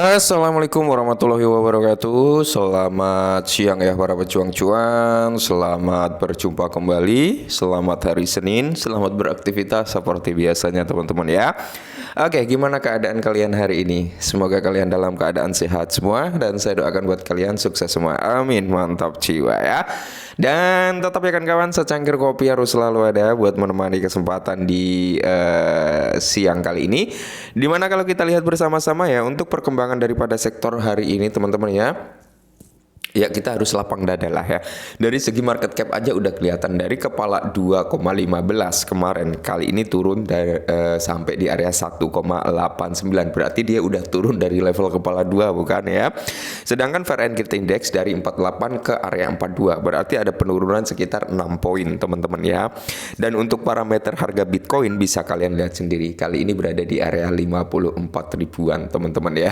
Assalamualaikum warahmatullahi wabarakatuh. Selamat siang ya para pejuang cuan. Selamat berjumpa kembali. Selamat hari Senin. Selamat beraktivitas seperti biasanya teman-teman ya. Oke, gimana keadaan kalian hari ini? Semoga kalian dalam keadaan sehat semua dan saya doakan buat kalian sukses semua. Amin. Mantap jiwa ya. Dan tetap ya kan kawan, secangkir kopi harus selalu ada buat menemani kesempatan di siang kali ini. Dimana kalau kita lihat bersama-sama ya untuk perkembangan daripada sektor hari ini teman-teman ya. Ya kita harus lapang dada lah ya. Dari segi market cap aja udah kelihatan dari kepala 2,15 kemarin. Kali ini turun dari, sampai di area 1,89. Berarti dia udah turun dari level kepala 2 bukan ya. Sedangkan Fahrenheit Index dari 48 ke area 42. Berarti ada penurunan sekitar 6 poin teman-teman ya. Dan untuk parameter harga Bitcoin bisa kalian lihat sendiri. Kali ini berada di area 54 ribuan teman-teman ya.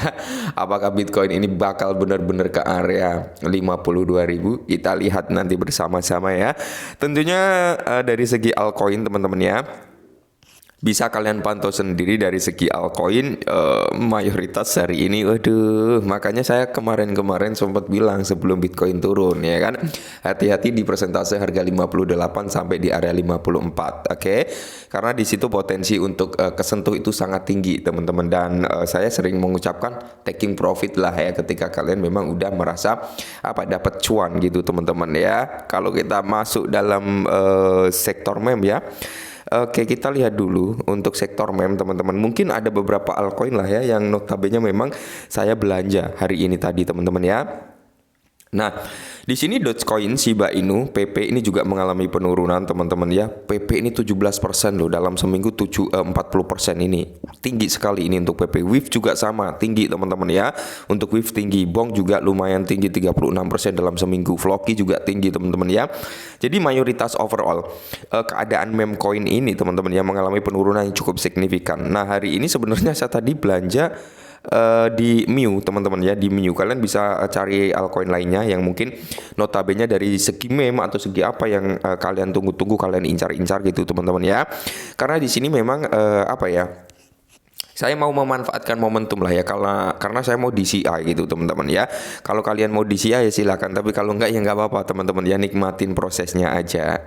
Apakah Bitcoin ini bakal benar-benar ke area 52.000? Kita lihat nanti bersama-sama ya. Tentunya dari segi altcoin teman-teman ya, bisa kalian pantau sendiri dari segi altcoin mayoritas hari ini waduh, makanya saya kemarin sempat bilang sebelum Bitcoin turun ya kan, hati-hati di persentase harga 58 sampai di area 54. Oke. Karena di situ potensi untuk kesentuh itu sangat tinggi teman-teman, dan saya sering mengucapkan taking profit lah ya ketika kalian memang udah merasa dapat cuan gitu teman-teman ya. Kalau kita masuk dalam sektor meme ya. Oke, kita lihat dulu untuk sektor meme teman-teman. Mungkin ada beberapa altcoin lah ya yang notabene memang saya belanja hari ini tadi teman-teman ya. Nah, di sini Dogecoin Shiba Inu PP ini juga mengalami penurunan teman-teman ya. PP ini 17% loh dalam seminggu 40% ini. Tinggi sekali ini untuk PP. WIF juga sama, tinggi teman-teman ya. Untuk WIF tinggi, Bong juga lumayan tinggi 36% dalam seminggu. Floki juga tinggi teman-teman ya. Jadi mayoritas overall keadaan meme coin ini teman-teman ya mengalami penurunan yang cukup signifikan. Nah, hari ini sebenarnya saya tadi belanja di Miu teman-teman ya. Di Miu kalian bisa cari altcoin lainnya yang mungkin notabene dari segi meme atau segi apa yang kalian tunggu-tunggu, kalian incar-incar gitu teman-teman ya. Karena di sini memang saya mau memanfaatkan momentum lah ya, karena saya mau DCI gitu teman-teman ya. Kalau kalian mau DCI ya silakan, tapi kalau enggak ya enggak apa-apa teman-teman ya, nikmatin prosesnya aja.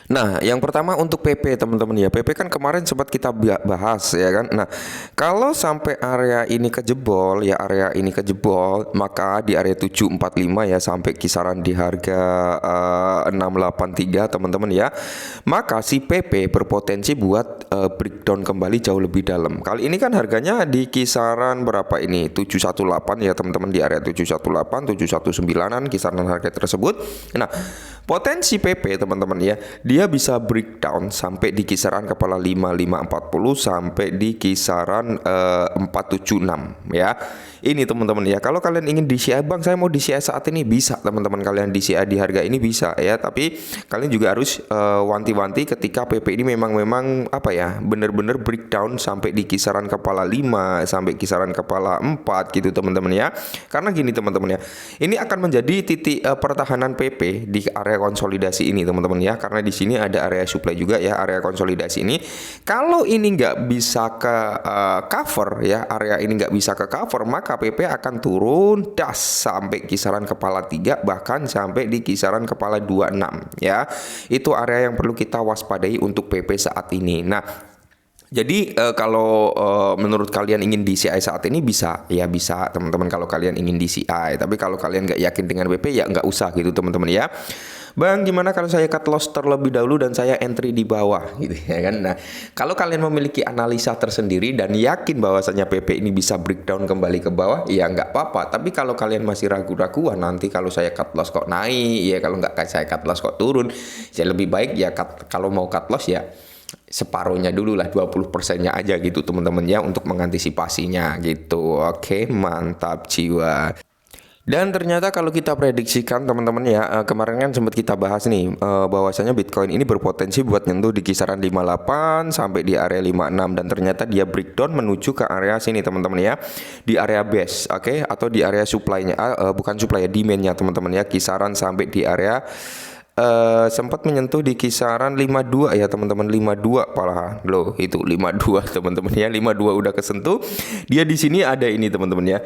Nah, yang pertama untuk PP teman-teman ya. PP kan kemarin sempat kita bahas ya kan. Nah, kalau sampai area ini kejebol ya, area ini kejebol, maka di area 745 ya sampai kisaran di harga 683 teman-teman ya. Maka si PP berpotensi buat breakdown kembali jauh lebih dalam. Kali ini kan harganya di kisaran berapa ini? 718 ya teman-teman, di area 718, 719an kisaran harga tersebut. Nah, potensi PP teman-teman ya, dia bisa breakdown sampai di kisaran kepala 5540 sampai di kisaran 476 ya. Ini teman-teman ya, kalau kalian ingin DCI bang, saya mau DCI saat ini, bisa teman-teman, kalian DCI di harga ini bisa ya. Tapi kalian juga harus wanti-wanti ketika PP ini memang bener-bener breakdown sampai di kisaran kepala 5 sampai kisaran kepala 4 gitu teman-teman ya. Karena gini teman-teman ya, ini akan menjadi titik pertahanan PP di area konsolidasi ini teman-teman ya. Karena di sini ada area supply juga ya, area konsolidasi ini. Kalau ini nggak bisa ke cover ya, area ini nggak bisa ke cover, maka PP akan turun das sampai kisaran kepala 3, bahkan sampai di kisaran kepala 26 ya. Itu area yang perlu kita waspadai untuk PP saat ini. Nah, jadi kalau menurut kalian ingin DCI saat ini bisa teman-teman, kalau kalian ingin DCI. Tapi kalau kalian nggak yakin dengan PP ya nggak usah gitu teman-teman ya. Bang, gimana kalau saya cut loss terlebih dahulu dan saya entry di bawah gitu ya kan. Nah, kalau kalian memiliki analisa tersendiri dan yakin bahwasanya PP ini bisa breakdown kembali ke bawah, ya nggak apa-apa. Tapi kalau kalian masih ragu-ragu, nanti kalau saya cut loss kok naik ya, kalau nggak saya cut loss kok turun, saya lebih baik ya kalau mau cut loss ya separuhnya dulu lah, 20%-nya aja gitu teman-teman ya, untuk mengantisipasinya gitu. Oke, mantap jiwa. Dan ternyata kalau kita prediksikan teman-teman ya, kemarin kan sempat kita bahas nih bahwasanya Bitcoin ini berpotensi buat nyentuh di kisaran 58 sampai di area 56, dan ternyata dia breakdown menuju ke area sini teman-teman ya, di area base, atau di area supply-nya, bukan supply ya, demand-nya teman-teman ya, kisaran sampai di area sempat menyentuh di kisaran 52 ya teman-teman, 52 malahan loh, itu 52 teman-teman ya, 52 udah kesentuh. Dia di sini ada ini teman-teman ya.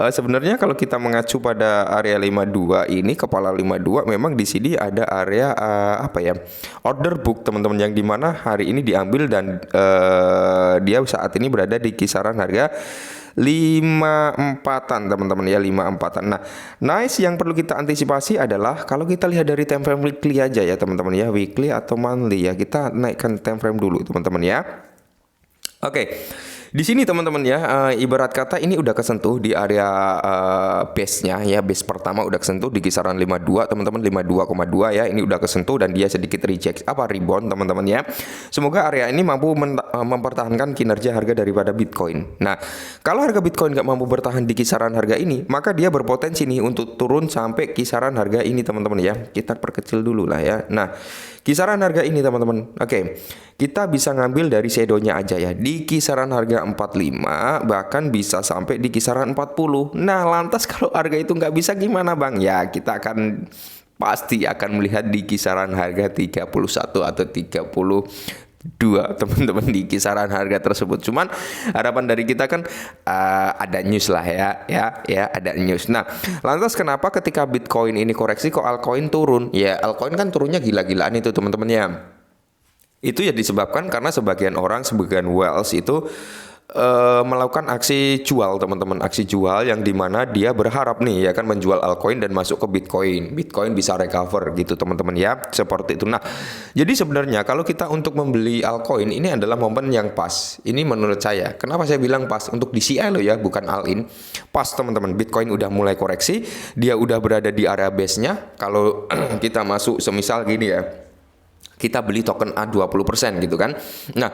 Sebenarnya kalau kita mengacu pada area 52 ini, kepala 52, memang di sini ada area apa ya, order book teman-teman, yang dimana hari ini diambil dan dia saat ini berada di kisaran harga 54-an teman-teman ya, 54-an. Nah, nice yang perlu kita antisipasi adalah kalau kita lihat dari time frame weekly aja ya teman-teman ya, weekly atau monthly ya. Kita naikkan time frame dulu teman-teman ya. Oke. Di sini teman-teman ya, ibarat kata ini udah kesentuh di area base-nya ya, base pertama udah kesentuh di kisaran 52 teman-teman, 52,2 ya. Ini udah kesentuh dan dia sedikit reject rebound teman-teman ya. Semoga area ini mampu mempertahankan kinerja harga daripada Bitcoin. Nah, kalau harga Bitcoin nggak mampu bertahan di kisaran harga ini, maka dia berpotensi nih untuk turun sampai kisaran harga ini teman-teman ya. Kita perkecil dulu lah ya. Nah, kisaran harga ini teman-teman. Oke. Kita bisa ngambil dari shadow-nya aja ya. Di kisaran harga 45, bahkan bisa sampai di kisaran 40. Nah, lantas kalau harga itu nggak bisa gimana Bang? Ya, kita pasti akan melihat di kisaran harga 31 atau 32 teman-teman, di kisaran harga tersebut. Cuman harapan dari kita kan ada news lah ya ada news. Nah, lantas kenapa ketika Bitcoin ini koreksi kok altcoin turun? Ya, altcoin kan turunnya gila-gilaan itu teman-teman ya. Itu ya disebabkan karena sebagian orang, sebagian whales itu melakukan aksi jual teman-teman, aksi jual yang dimana dia berharap nih ya kan menjual altcoin dan masuk ke Bitcoin bisa recover gitu teman-teman ya, seperti itu. Nah, jadi sebenarnya kalau kita untuk membeli altcoin ini adalah momen yang pas. Ini menurut saya, kenapa saya bilang pas untuk DCI loh ya, bukan all in. Pas teman-teman, Bitcoin udah mulai koreksi, dia udah berada di area base-nya. Kalau kita masuk semisal gini ya, kita beli token A 20% gitu kan. Nah,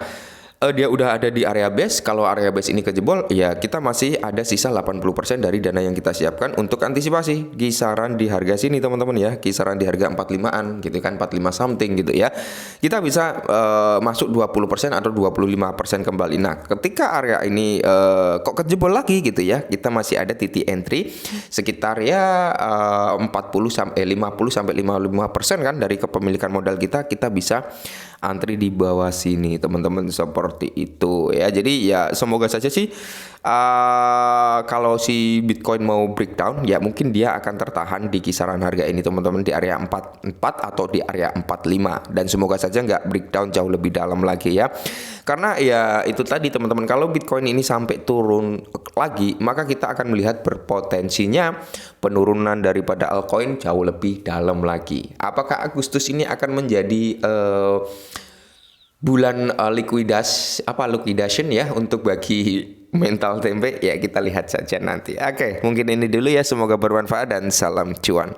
dia udah ada di area base. Kalau area base ini kejebol, ya kita masih ada sisa 80% dari dana yang kita siapkan untuk antisipasi kisaran di harga sini teman-teman ya, kisaran di harga 45-an gitu kan, 45 something gitu ya. Kita bisa masuk 20% atau 25% kembali. Nah, ketika area ini kok kejebol lagi gitu ya, kita masih ada titik entry sekitar ya 50 sampai 55% kan dari kepemilikan modal kita bisa antri di bawah sini teman-teman, seperti itu ya. Jadi ya semoga saja sih kalau si Bitcoin mau breakdown ya mungkin dia akan tertahan di kisaran harga ini teman-teman, di area 44 atau di area 45, dan semoga saja nggak breakdown jauh lebih dalam lagi ya. Karena ya itu tadi teman-teman, kalau Bitcoin ini sampai turun lagi, maka kita akan melihat berpotensinya penurunan daripada altcoin jauh lebih dalam lagi. Apakah Agustus ini akan menjadi bulan liquidation ya untuk bagi mental tempe? Ya kita lihat saja nanti. Oke, mungkin ini dulu ya, semoga bermanfaat dan salam cuan.